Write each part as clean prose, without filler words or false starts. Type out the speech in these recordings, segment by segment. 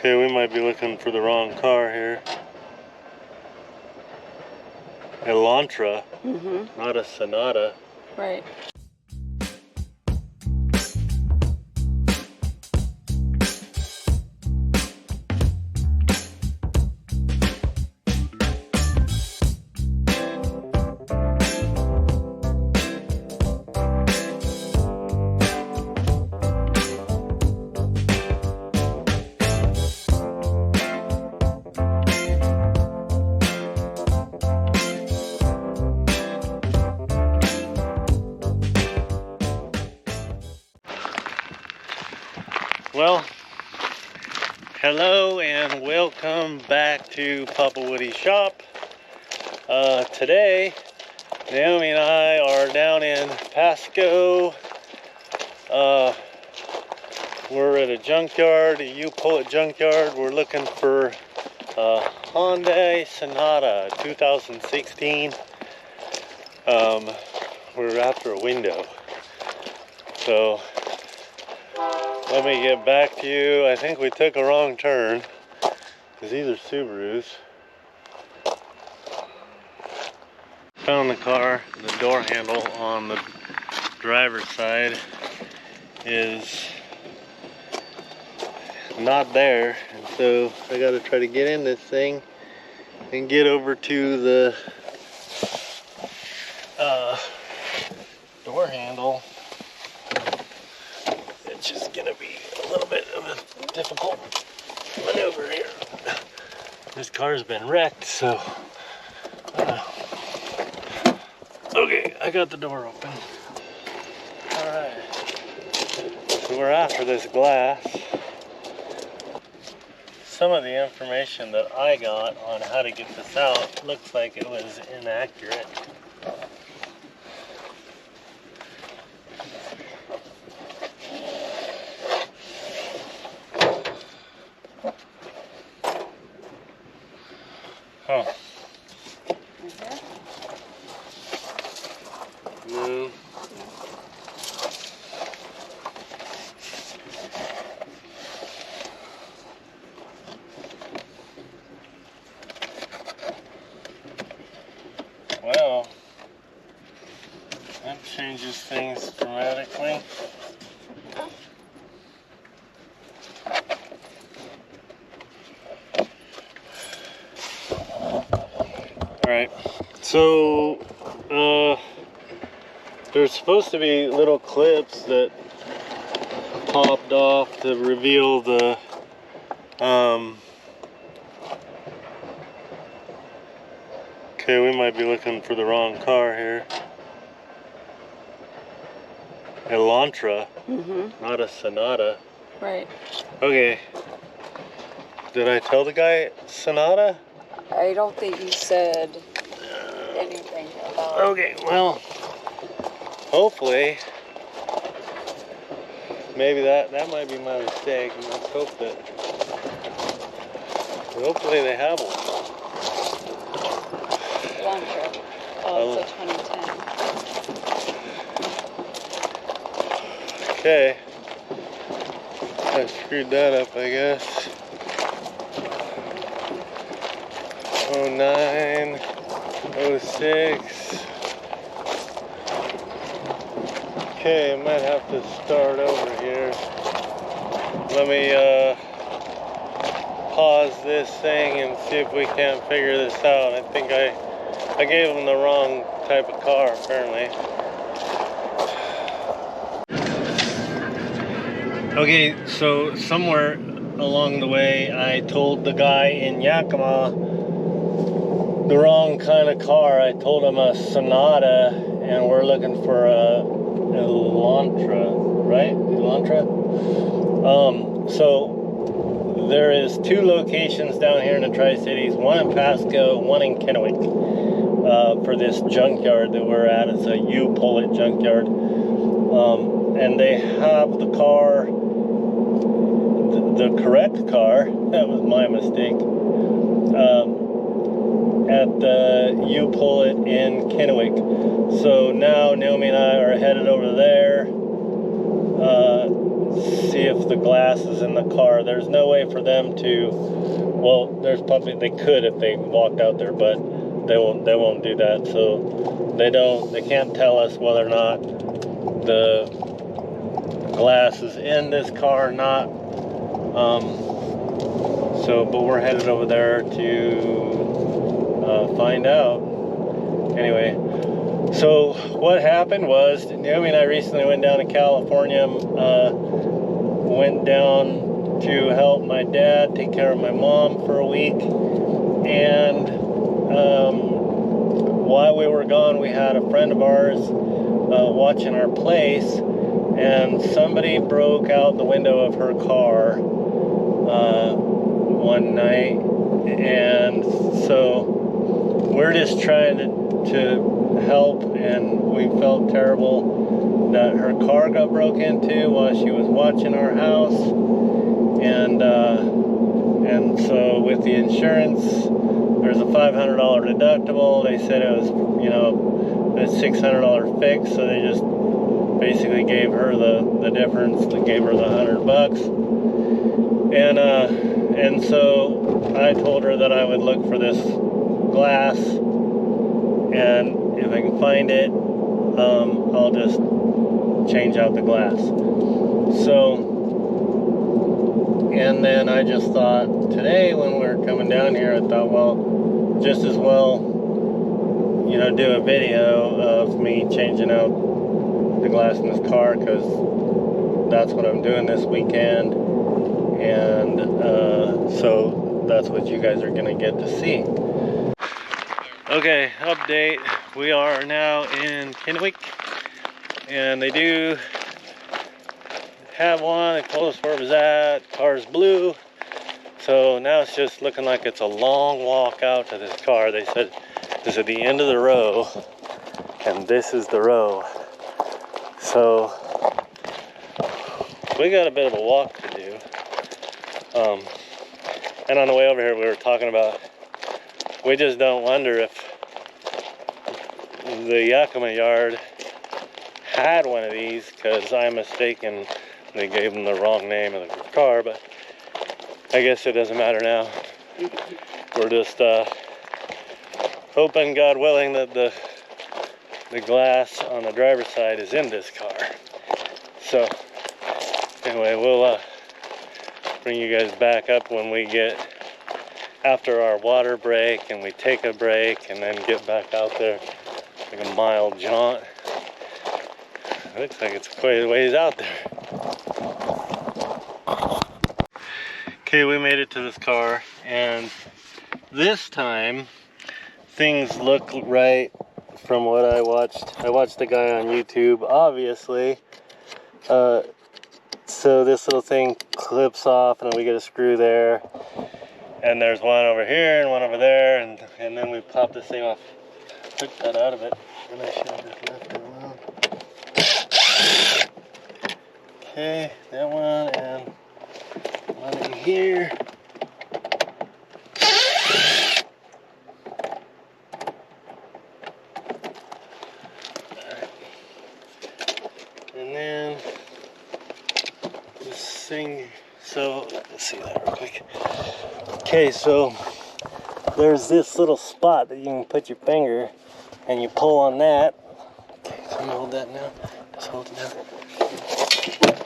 Okay, we might be looking for the wrong car here. Elantra, not a Sonata. Right. Well, hello and welcome back to Papa Woody's shop. Today, Naomi and I are down in Pasco. We're at a junkyard, a U-Pull-It junkyard. We're looking for a Hyundai Sonata 2016. We're after a window. So let me get back to you. I think we took a wrong turn because these are Subarus. Found the car. The door handle on the driver's side is not there, and so I got to try to get in this thing and get over to the door handle. It's just gonna be a little bit of a difficult maneuver here. This car's been wrecked, so okay, I got the door open. All right, so we're after this glass. Some of the information that I got on how to get this out looks like it was inaccurate. Huh. No. Well, that changes things dramatically. Alright, so there's supposed to be little clips that popped off to reveal the okay, we might be looking for the wrong car here. Elantra, not a Sonata. Right. Okay, did I tell the guy Sonata? I don't think you said anything about Okay, well, hopefully, maybe that might be my mistake, and let's hope that, hopefully they have one. Elantra. Oh, it's a 2010. Okay, I screwed that up, I guess. 09, 06. Okay, I might have to start over here. Let me pause this thing and see if we can't figure this out. I think I gave them the wrong type of car, apparently. Okay, so somewhere along the way I told the guy in Yakima the wrong kind of car. I told him a Sonata, and we're looking for a Elantra, right? Elantra? So there is two locations down here in the Tri-Cities, one in Pasco, one in Kennewick, for this junkyard that we're at. It's a U-Pull-It junkyard. And they have the car, the correct car, that was my mistake, at the U-Pull-It in Kennewick. So now Naomi and I are headed over there, see if the glass is in the car. There's no way for them to, well, there's probably, they could if they walked out there, but they won't do that. So they can't tell us whether or not the glass is in this car or not. But we're headed over there to find out. Anyway, so what happened was, Naomi and I recently went down to California, went down to help my dad take care of my mom for a week, and while we were gone, we had a friend of ours watching our place, and somebody broke out the window of her car one night, and so we're just trying to help, and we felt terrible that her car got broke into while she was watching our house, and so with the insurance, there's a $500 deductible. They said it was, you know, a $600 fix, so they just basically gave her the difference. They gave her the $100, and so I told her that I would look for this glass, and if I can find it, I'll just change out the glass. So, and then I just thought today when we were coming down here, I thought, well, just as well, you know, do a video of me changing out the glass in this car, because that's what I'm doing this weekend, and so that's what you guys are gonna get to see. Okay, update. We are now in Kennewick, and they do have one. They told us where it was at. Car's blue. So now it's just looking like it's a long walk out to this car. They said this is at the end of the row, and this is the row. So we got a bit of a walk to do. And on the way over here, we were talking about, we just don't wonder if the Yakima yard had one of these, because I'm mistaken they gave them the wrong name of the car, but I guess it doesn't matter now. We're just hoping, God willing, that the glass on the driver's side is in this car. So anyway, we'll bring you guys back up when we get after our water break, and we take a break and then get back out there, like a mild jaunt. It looks like it's quite a ways out there. Okay, we made it to this car, and this time things look right from what I watched. I watched the guy on YouTube, obviously. So this little thing clips off, and then we get a screw there. And there's one over here and one over there, and then we pop this thing off. Took that out of it, and I should have just left it alone. Okay, that one, and one in here. Alright. And then this thing, so let's see that real quick. Okay, so there's this little spot that you can put your finger, and you pull on that. Okay, so I'm gonna hold that now. Just hold it down.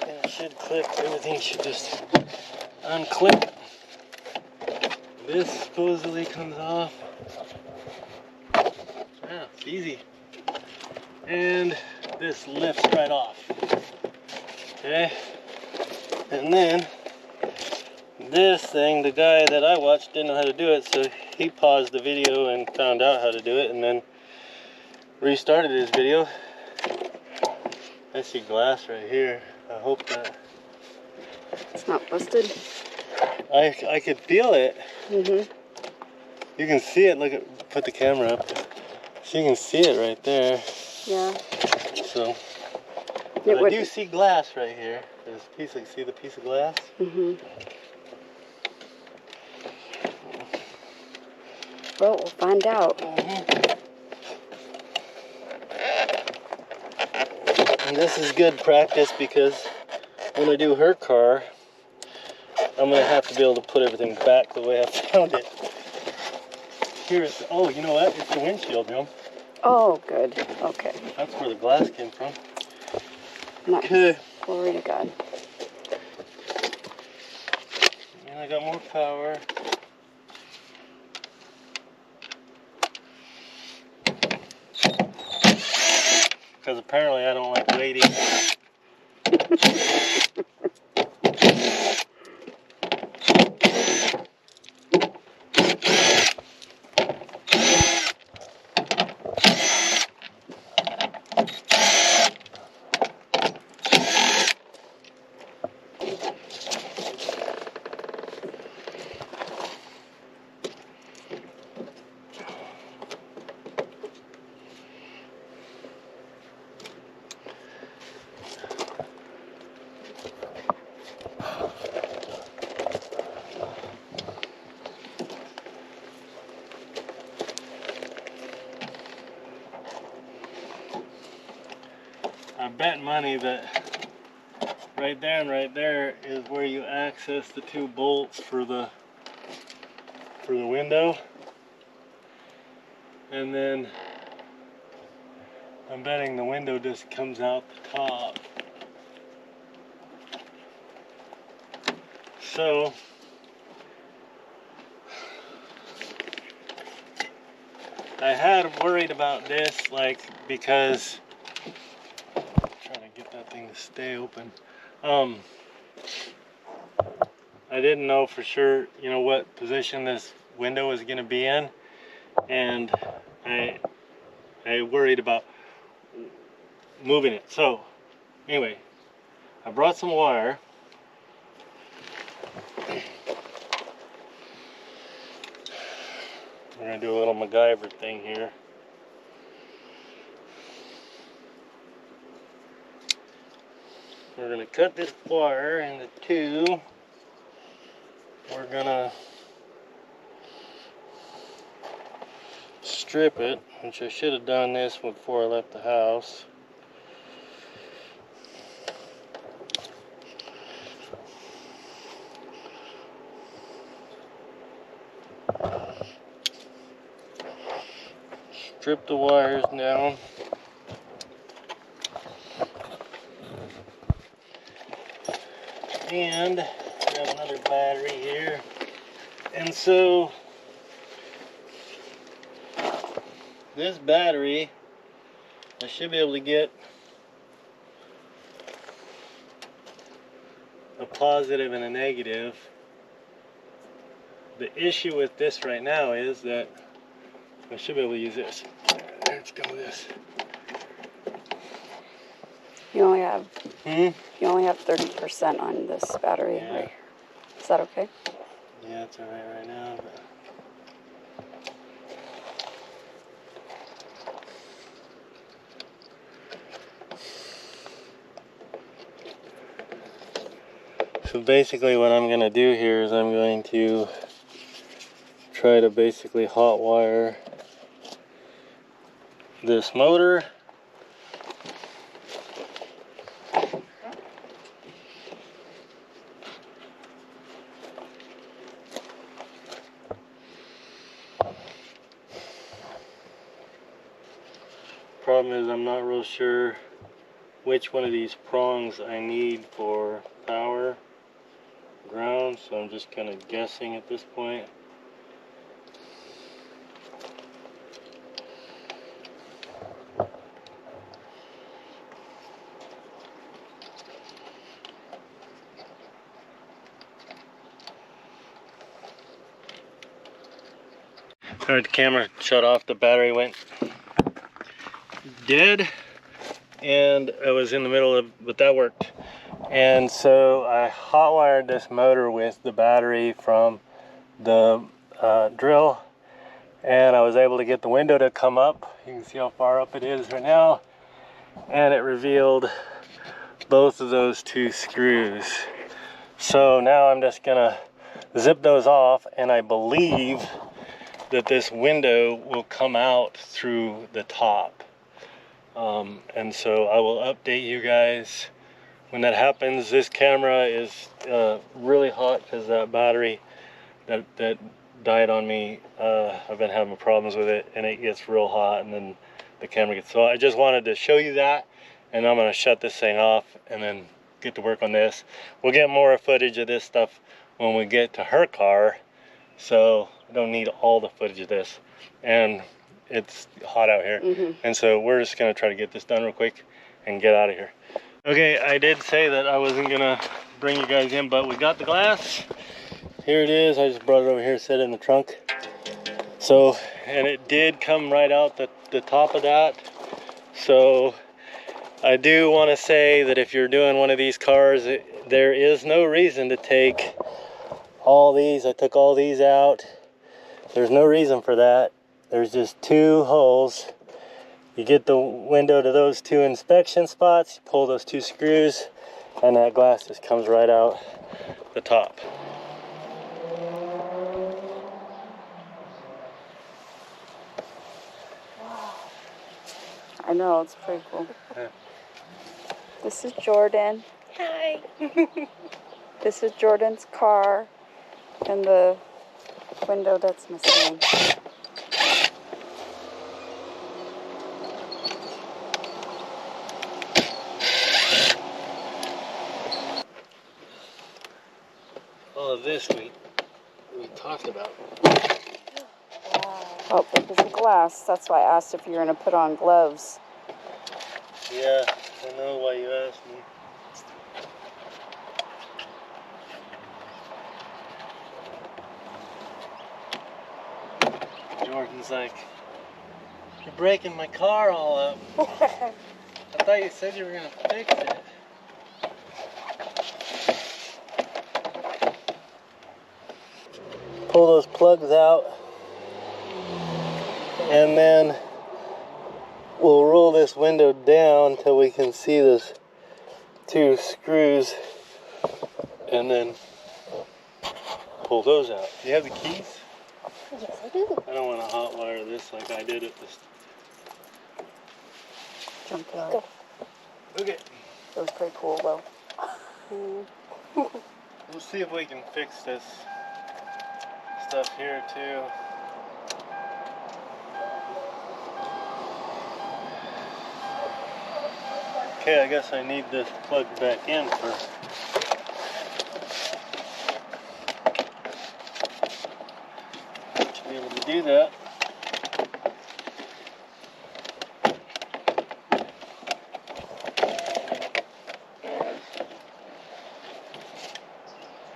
And it should clip. Everything should just unclip. This supposedly comes off. Yeah, it's easy. And this lifts right off. Okay, and then this thing, the guy that I watched didn't know how to do it, so he paused the video and found out how to do it, and then restarted his video. I see glass right here. I hope that It's not busted. I could feel it. Mhm. You can see it. Look at, put the camera up. So you can see it right there. Yeah. So but I do see glass right here. There's a piece. See the piece of glass? Mhm. Well, we'll find out. And this is good practice, because when I do her car, I'm gonna have to be able to put everything back the way I found it. Here it's, oh, you know what? It's the windshield, Jim. Oh, good. Okay. That's where the glass came from. Nice. Okay. Glory to God. And I got more power. Because apparently I don't like waiting. I bet money that right there and right there is where you access the two bolts for the window. And then I'm betting the window just comes out the top. So I had worried about this, like, because I'm trying to get that thing to stay open. I didn't know for sure, you know, what position this window is going to be in, and I worried about moving it. So anyway, I brought some wire. We're going to do a little MacGyver thing here. We're going to cut this wire into two. We're going to strip it, which I should have done this before I left the house. Strip the wires down. And we have another battery here. And so this battery, I should be able to get a positive and a negative. The issue with this right now is that I should be able to use this. Let's go with this. You only have 30% on this battery, Yeah. right? Is that okay? Yeah, it's alright right now, but so basically what I'm going to do here is I'm going to try to basically hot wire this motor. Problem is I'm not real sure which one of these prongs I need for power, ground, so I'm just kind of guessing at this point. Alright, the camera shut off, the battery went dead, and I was in the middle of, but that worked. And so I hot wired this motor with the battery from the drill, and I was able to get the window to come up. You can see how far up it is right now, and it revealed both of those two screws. So now I'm just gonna zip those off, and I believe that this window will come out through the top. And so I will update you guys when that happens, this camera is really hot because that battery that died on me, I've been having problems with it, and it gets real hot, and then the camera gets, so I just wanted to show you that, and I'm gonna shut this thing off and then get to work on this. We'll get more footage of this stuff when we get to her car, so I don't need all the footage of this, and it's hot out here, and so we're just gonna try to get this done real quick and get out of here. Okay, I did say that I wasn't gonna bring you guys in, but we got the glass. Here it is. I just brought it over here, set it in the trunk. So, and it did come right out the top of that. So I do want to say that if you're doing one of these cars, there is no reason to take all these. I took all these out. There's no reason for that. There's just 2 holes. You get the window to those 2 inspection spots, you pull those 2 screws, and that glass just comes right out the top. I know, it's pretty cool. This is Jordan. Hi. This is Jordan's car, and the window that's missing. All of this we talked about. Oh, because of glass. That's why I asked if you were going to put on gloves. Yeah, I know why you asked me. Jordan's like, you're breaking my car all up. I thought you said you were gonna fix it. Pull those plugs out, and then we'll roll this window down until we can see those 2 screws, and then pull those out. Do you have the keys? Yes, I do. I don't want to hot wire this like I did at this. Junkyard. Go. Okay. It was pretty cool, though. We'll see if we can fix this stuff here too. Okay, I guess I need this plugged back in for. To be able to do that.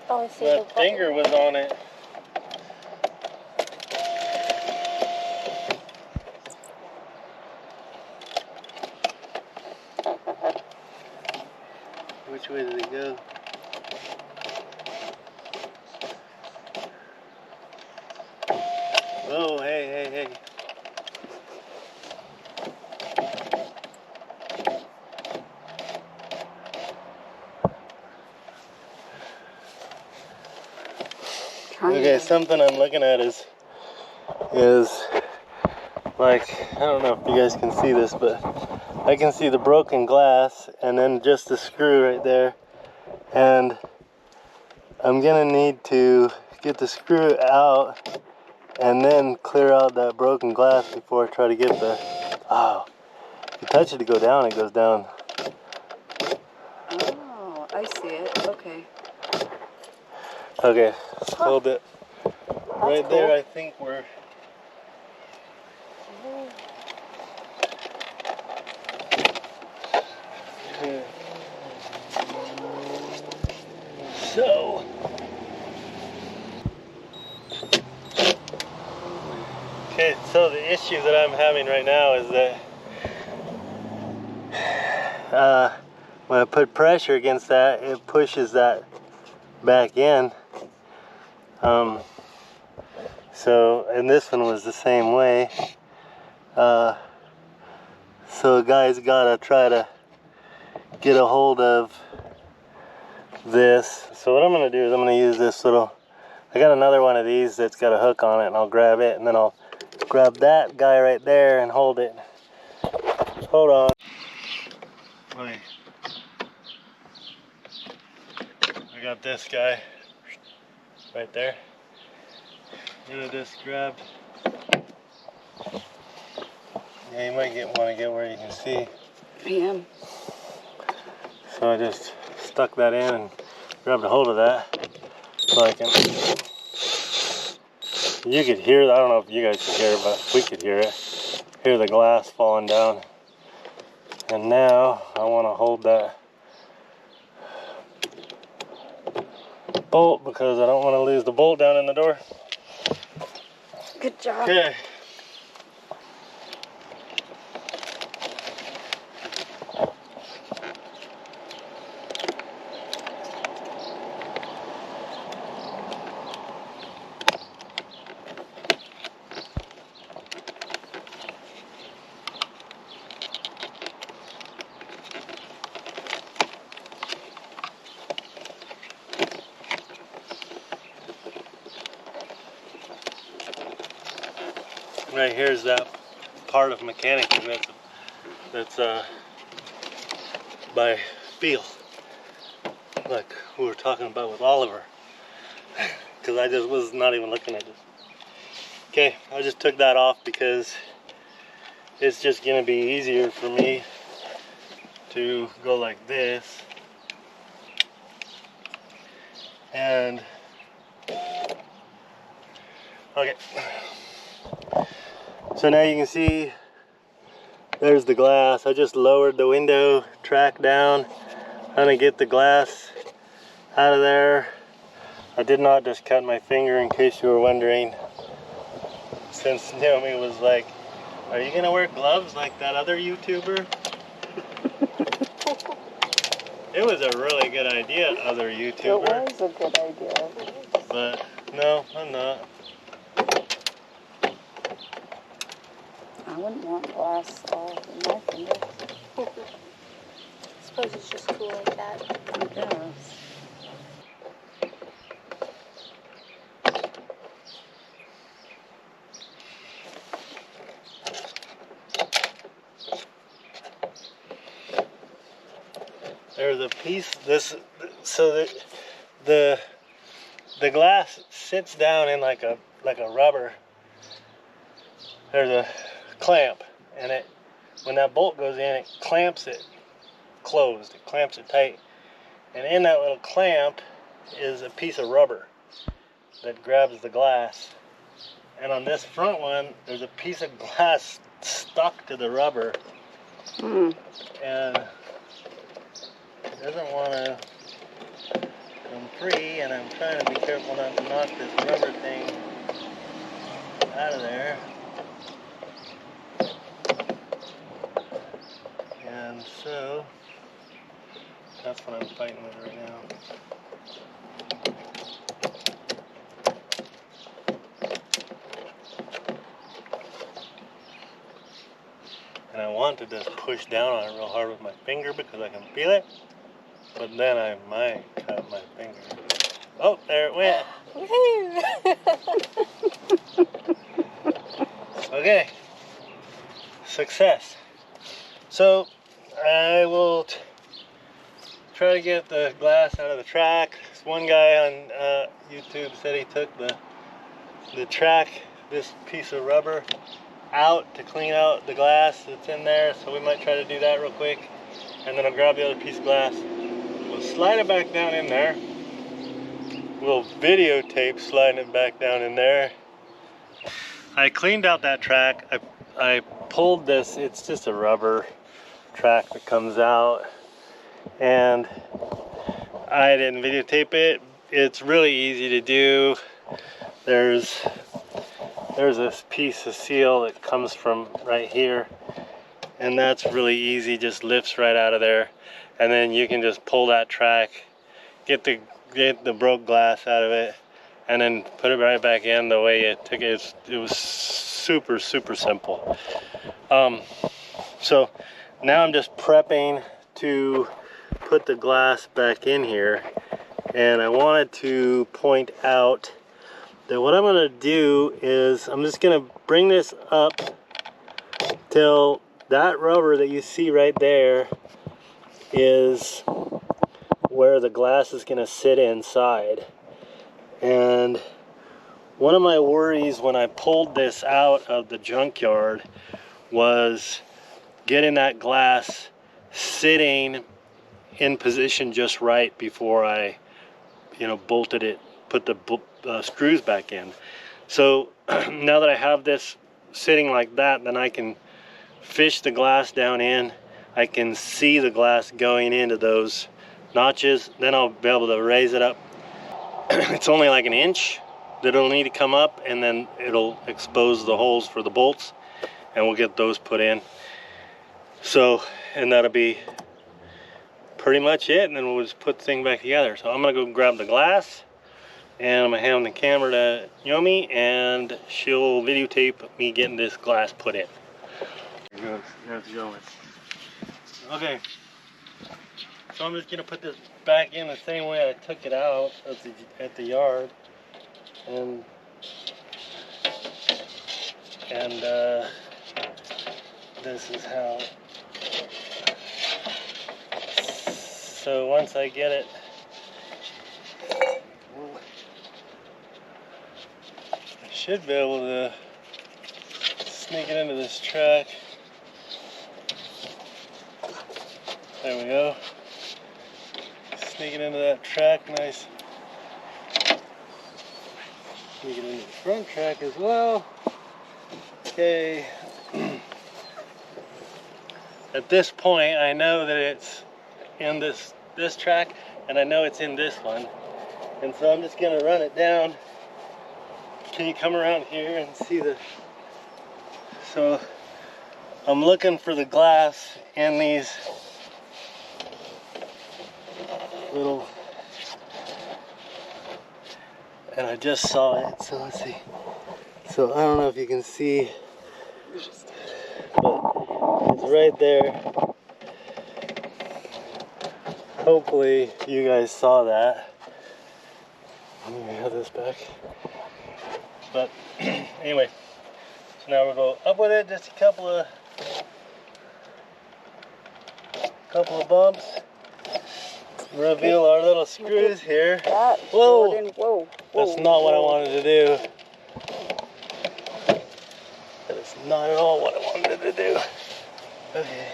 Oh, I see My the button. finger was on it. Which way did it go? Oh, hey. Okay, something I'm looking at is like, I don't know if you guys can see this, but I can see the broken glass and then just the screw right there, and I'm gonna need to get the screw out and then clear out that broken glass before I try to get the, oh, if you touch it to go down, it goes down. Oh, I see it. Okay. Okay, hold it right cool. there. I think we're so. Okay, so the issue that I'm having right now is that when I put pressure against that, it pushes that back in. So, and this one was the same way. So a guy's gotta try to get a hold of this. So what I'm gonna do is I'm gonna use this little, I got another one of these that's got a hook on it, and I'll grab it, and then I'll grab that guy right there and hold it. Hold on. Okay. got this guy right there. Gonna just grab. Yeah, you might want to get where you can see. I am. So I just stuck that in and grabbed a hold of that. So I can. You could hear. I don't know if you guys could hear it, but we could hear it. Hear the glass falling down. And now I want to hold that bolt because I don't want to lose the bolt down in the door. Good job. Okay. Right here's that part of mechanicing that's by feel, like we were talking about with Oliver, because I just was not even looking at this. Okay, I just took that off because it's just gonna be easier for me to go like this and okay. So now you can see there's the glass. I just lowered the window track down, trying to get the glass out of there. I did not just cut my finger, in case you were wondering, since Naomi was like, are you gonna wear gloves like that other YouTuber? It was a really good idea, other YouTuber. It was a good idea. But no, I'm not. I wouldn't want glass all in my fingers. I suppose it's just cool like that. It does. There's a piece, so that the glass sits down in like a rubber. There's a clamp, and when that bolt goes in, it clamps it closed. It clamps it tight, and in that little clamp is a piece of rubber that grabs the glass. And on this front one, there's a piece of glass stuck to the rubber, and it doesn't want to come free. And I'm trying to be careful not to knock this rubber thing out of there. And so that's what I'm fighting with right now. And I want to just push down on it real hard with my finger because I can feel it, but then I might cut my finger. Oh, there it went. Okay, success. So I will try to get the glass out of the track. This one guy on YouTube said he took the track, this piece of rubber, out to clean out the glass that's in there. So we might try to do that real quick. And then I'll grab the other piece of glass. We'll slide it back down in there. We'll videotape sliding it back down in there. I cleaned out that track. I pulled this, it's just a rubber track that comes out, and I didn't videotape it. It's really easy to do. There's this piece of seal that comes from right here, and that's really easy, just lifts right out of there, and then you can just pull that track, get the broke glass out of it, and then put it right back in the way you took it. It was super simple. So now I'm just prepping to put the glass back in here, and I wanted to point out that what I'm going to do is I'm just going to bring this up till that rubber that you see right there is where the glass is gonna sit inside. And one of my worries when I pulled this out of the junkyard was getting that glass sitting in position just right before I, bolted it, put the screws back in. So now that I have this sitting like that, then I can fish the glass down in. I can see the glass going into those notches. Then I'll be able to raise it up. It's only like an inch that it'll need to come up, and then it'll expose the holes for the bolts, and we'll get those put in. So, and that'll be pretty much it, and then we'll just put the thing back together. So I'm gonna go grab the glass, and I'm gonna hand the camera to Yomi, and she'll videotape me getting this glass put in. There it's going. Okay, so I'm just gonna put this back in the same way I took it out at the yard, and this is how. So once I get it, I should be able to sneak it into this track. There we go. Sneak it into that track, nice. Sneak it into the front track as well. Okay. At this point, I know that it's in this track, and I know it's in this one. And so I'm just gonna run it down. Can you come around here and see the... So I'm looking for the glass in these little, and I just saw it, so let's see. So I don't know if you can see, but it's right there. Hopefully you guys saw that. Let me have this back. But anyway, so now we'll go up with it, just a couple of bumps. Reveal our little screws here. Whoa! Jordan, whoa! That's not what I wanted to do. That is not at all what I wanted to do. Okay.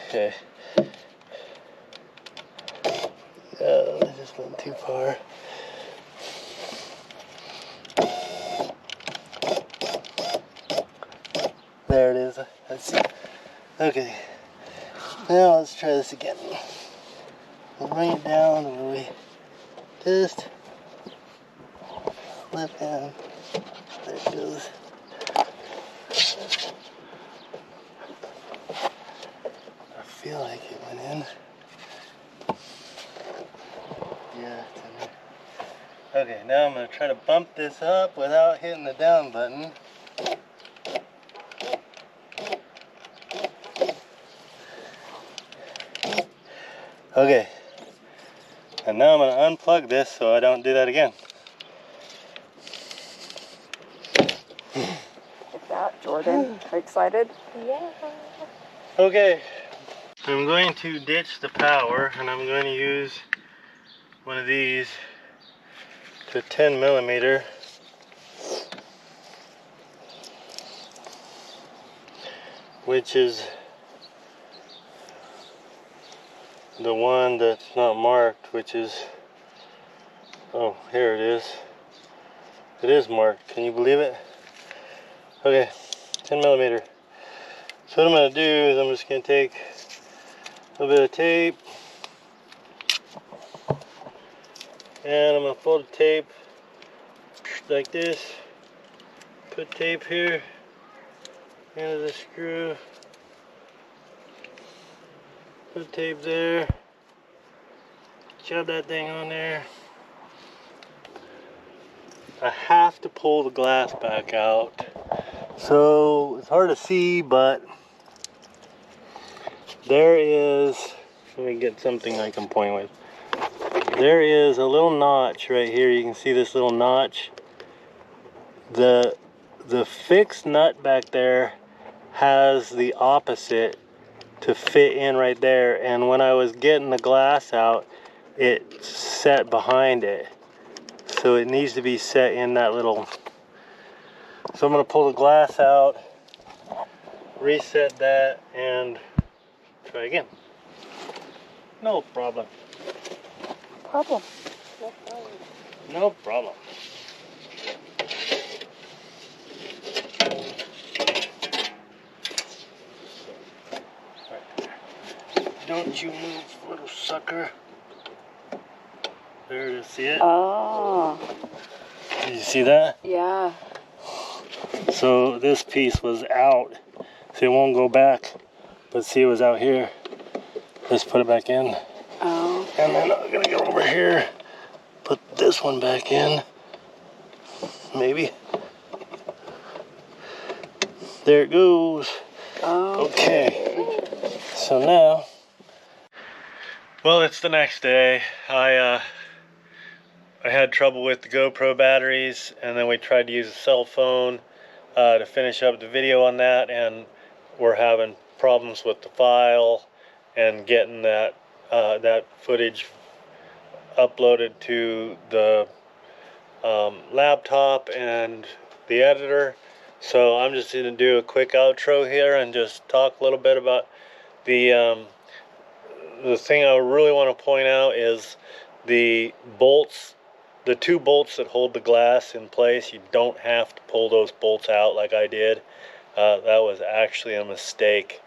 Okay. Oh, I just went too far. There it is. Okay. Now let's try this again. We'll bring it down where we just flip in. There it goes. I feel like it went in. Yeah, it's in there. Okay, now I'm going to try to bump this up without hitting the down button. Okay, and now I'm going to unplug this so I don't do that again. Like that, Jordan. Are you excited? Yeah. Okay, I'm going to ditch the power, and I'm going to use one of these to 10 millimeter. Which is the one that's not marked, which is, oh, here it is. It is marked. Can you believe it? Okay, 10 millimeter. So what I'm going to do is I'm just going to take a little bit of tape, and I'm going to fold the tape like this. Put tape here into the screw. Put tape there. Shove that thing on there. I have to pull the glass back out. So it's hard to see, but there is, let me get something I can point with. there is a little notch right here. You can see this little notch. The fixed nut back there has the opposite to fit in right there, and when I was getting the glass out, it set behind it, so it needs to be set in that little. So I'm going to pull the glass out, reset that, and try again. No problem. Problem. No problem. Don't you move, little sucker. There it is, see it? Oh. Did you see that? Yeah. So this piece was out, so it won't go back. But see, it was out here. Let's put it back in. Oh. And then I'm gonna go over here, put this one back in. Maybe. There it goes. Oh. Okay. So now, well, it's the next day. I had trouble with the GoPro batteries, and then we tried to use a cell phone to finish up the video on that, and we're having problems with the file and getting that that footage uploaded to the laptop and the editor. So I'm just going to do a quick outro here and just talk a little bit about the thing I really want to point out is the bolts, the two bolts that hold the glass in place. You don't have to pull those bolts out like I did. That was actually a mistake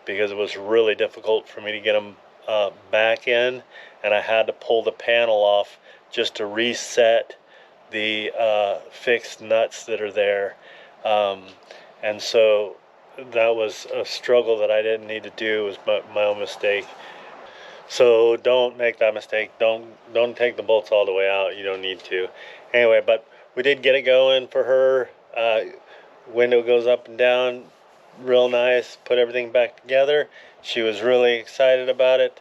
because it was really difficult for me to get them back in, and I had to pull the panel off just to reset the fixed nuts that are there. And so that was a struggle that I didn't need to do. It was my own mistake. So don't make that mistake. Don't take the bolts all the way out. You don't need to. Anyway, but we did get it going for her. Window goes up and down real nice. Put everything back together. She was really excited about it.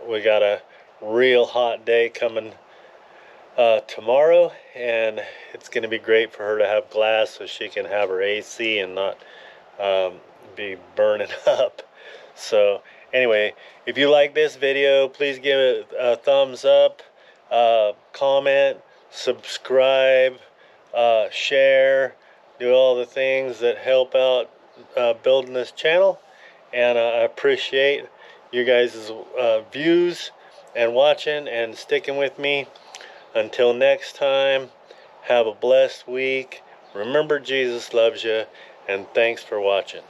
We got a real hot day coming tomorrow, and it's going to be great for her to have glass so she can have her AC and not be burning up. So anyway, if you like this video, please give it a thumbs up, comment, subscribe, share, do all the things that help out building this channel. And I appreciate you guys' views and watching and sticking with me. Until next time, have a blessed week. Remember, Jesus loves you, and thanks for watching.